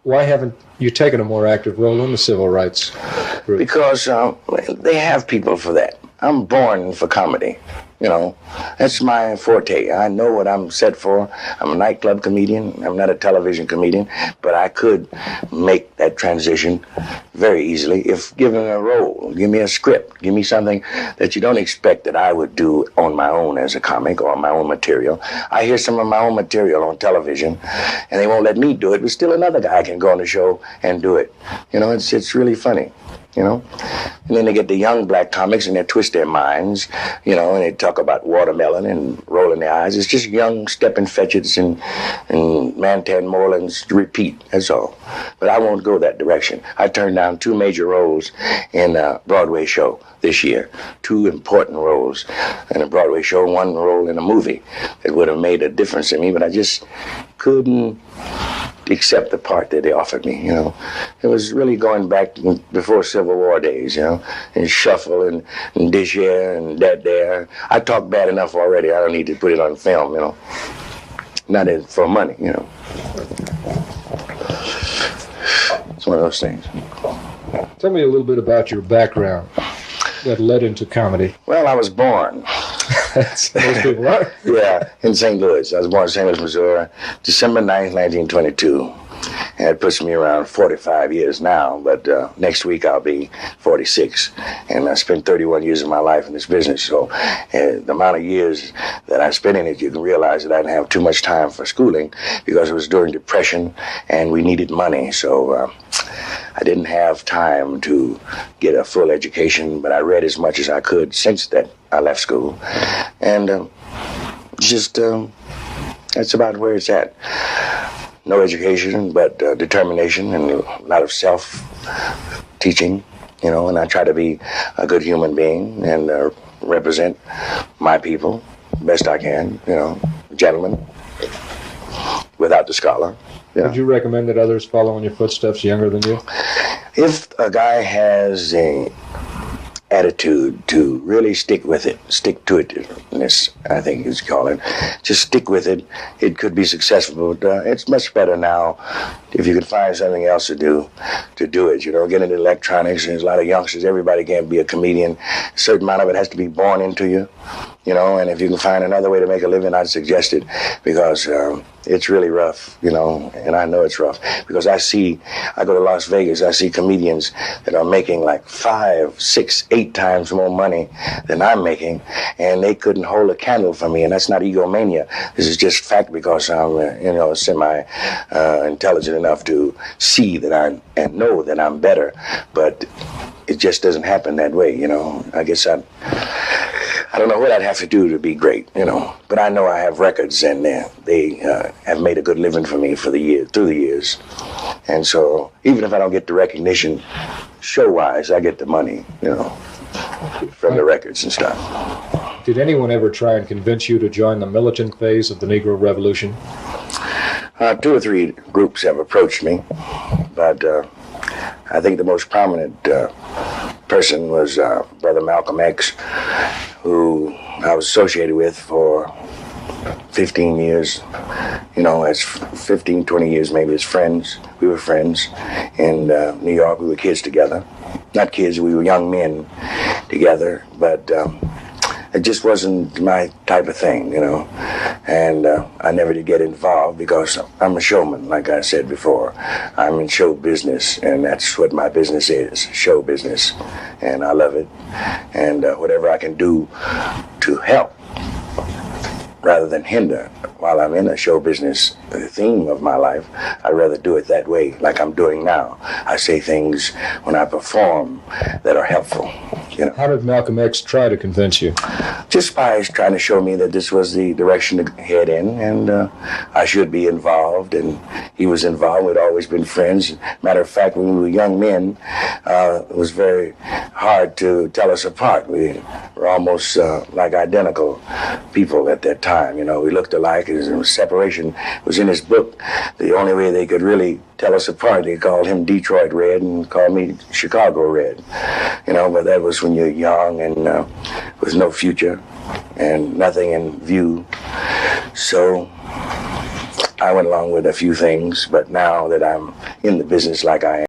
Why haven't you taken a more active role in the civil rights group? Because they have people for that. I'm born for comedy. You know, that's my forte. I know what I'm set for. I'm a nightclub comedian. I'm not a television comedian, but I could make that transition very easily if given a role. Give me a script. Give me something that you don't expect that I would do on my own as a comic or my own material. I hear some of my own material on television, and they won't let me do it, but still another guy can go on the show and do it. You know, it's really funny. You know, and then they get the young black comics and they twist their minds, you know, and they talk about watermelon and rolling their eyes. It's just young Stephen Fetchits and Mantan Morelands repeat, that's all. But I won't go that direction. I turned down 2 major roles in a Broadway show this year, 2 important roles in a Broadway show, 1 role in a movie that would have made a difference to me, but I just couldn't accept the part that they offered me, you know. It was really going back before Civil War days, you know, and shuffle and this here and that there. I talk bad enough already. I don't need to put it on film, you know. Not for money, you know. It's one of those things. Tell me a little bit about your background that led into comedy. Well, I was born. Most people are. Yeah, in St. Louis. I was born in St. Louis, Missouri, December 9th, 1922. And it puts me around 45 years now, but next week I'll be 46. And I spent 31 years of my life in this business, so the amount of years that I spent in it, you can realize that I didn't have too much time for schooling because it was during Depression and we needed money, so I didn't have time to get a full education, but I read as much as I could since that I left school. And that's about where it's at. No education, but determination and a lot of self-teaching, you know, and I try to be a good human being and represent my people best I can, you know, gentleman without the scholar. Yeah. Would you recommend that others follow in your footsteps younger than you? If a guy has a attitude to really stick with it, stick to it-ness, I think you call it, just stick with it, it could be successful. But it's much better now if you can find something else to do it. You know, get into electronics. There's a lot of youngsters. Everybody can't be a comedian. A certain amount of it has to be born into you. You know, and if you can find another way to make a living, I'd suggest it, because it's really rough, you know, and I know it's rough, because I go to Las Vegas, I see comedians that are making like 5, 6, 8 times more money than I'm making, and they couldn't hold a candle for me, and that's not egomania. This is just fact, because I'm, you know, semi-intelligent enough to see that and know that I'm better, but it just doesn't happen that way, you know. I guess I don't know what I'd have to do to be great, you know. But I know I have records, and they have made a good living for me through the years. And so even if I don't get the recognition show-wise, I get the money, you know, from the records and stuff. Did anyone ever try and convince you to join the militant phase of the Negro Revolution? 2 or 3 groups have approached me, but I think the most prominent person was Brother Malcolm X, who I was associated with for 15 years, you know, as 15, 20 years maybe as friends. We were friends in New York. We were kids together. Not kids, we were young men together, but it just wasn't my type of thing, you know. And I never did get involved because I'm a showman, like I said before. I'm in show business, and that's what my business is, show business. And I love it. And whatever I can do to help rather than hinder while I'm in a show business, the theme of my life, I'd rather do it that way, like I'm doing now. I say things when I perform that are helpful. You know. How did Malcolm X try to convince you? Just by trying to show me that this was the direction to head in, and I should be involved, and he was involved. We'd always been friends. Matter of fact, when we were young men, it was very hard to tell us apart. We were almost like identical people at that time. You know, we looked alike. Separation was in his book. The only way they could really tell us apart, they called him Detroit Red and called me Chicago Red. You know, but that was when you're young and with no future and nothing in view. So I went along with a few things, but now that I'm in the business like I am,